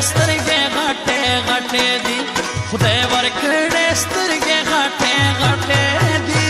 سترګې غټې غټې دي خدای ورکړې سترګې غټې غټې دي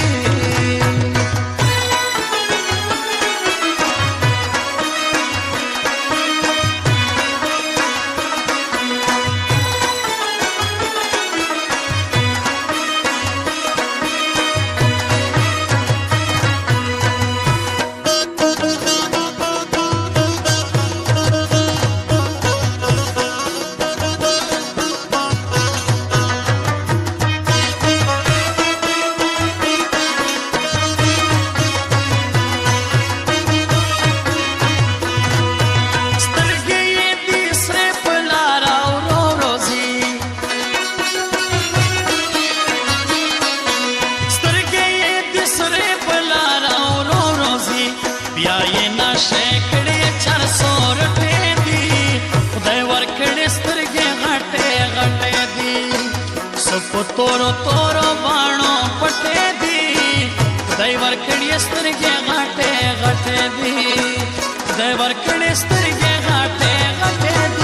तोरो तोरो बाणो पटे दी खुदाई वर्कड़ी स्तरगे घाटे घाटे दी खुदाई वर्कड़ी स्तरगे घाटे घाटे दी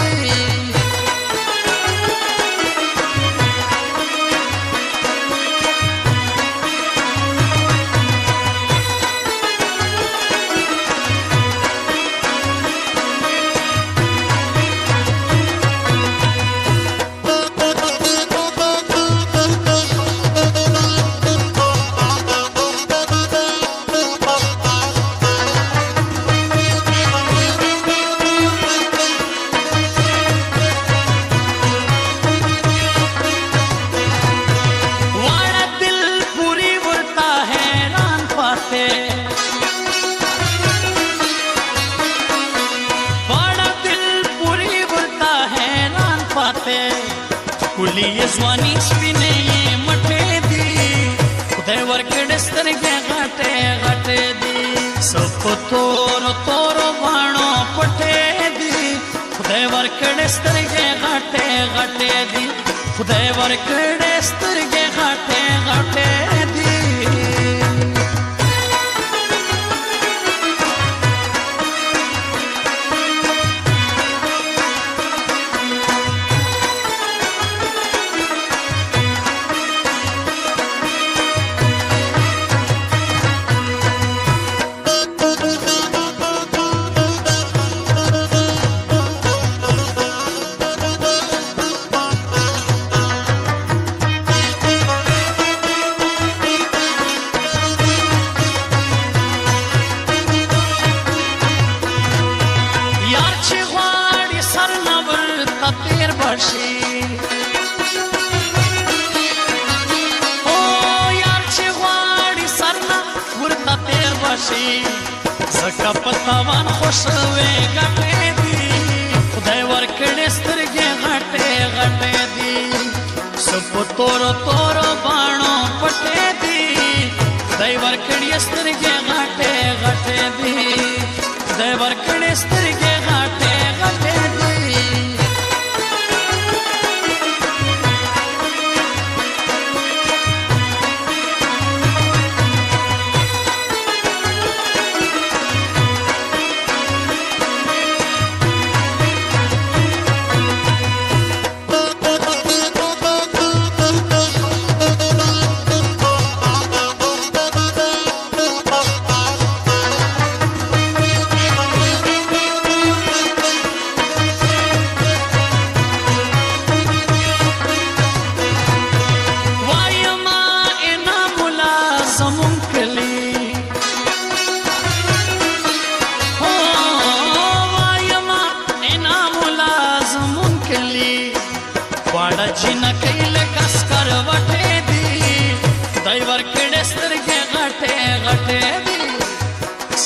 कुली जवानी स्पिने ये मटे दी खुदाई वर्कड़े स्तरगे घाटे घाटे दी सब तोरो तोरो बाणो पटे दी खुदाई वर्कड़े स्तरगे घाटे घाटे दी खुदाई वर्कड़े स्तरगे घाटे घाटे दी زکا پتاوان خوشوے گھٹے دی خدای ورکڑے سترگے گھٹے گھٹے دی سب تورو تورو بانو پٹے دی خدای ورکڑے سترگے گھٹے گھٹے دی خدای ورکڑے سترگے گھٹے گھٹے دی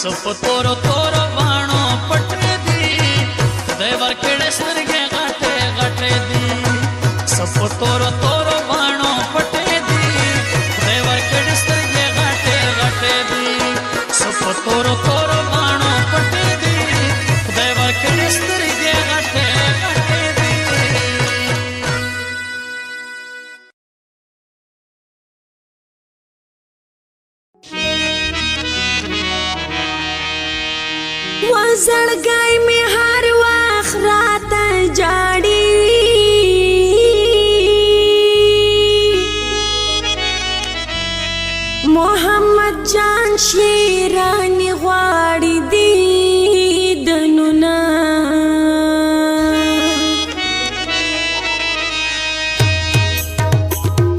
सब तोरो तोरो बाणो पटे दी खुदाई वर्कड़े स्तरगे घाटे घाटे दी सब तोरो तोरो बाणो पटे दी खुदाई वर्कड़े स्तरगे घाटे घाटे दी सब तोरो तोरो बाणो पटे दी खुदाई वर्कड़े स्तरगे घाटे घाटे दी वज़ड़गाई में हर वक्त रात जाड़ी شیرانی غواړي دیدنونه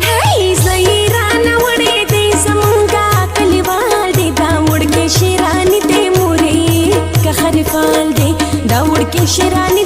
هی زیرانه وړې دی زمونږه کلیوال دی دا وړکې شیرانی دی مورې که خریفال دی دا وړکې شیرانی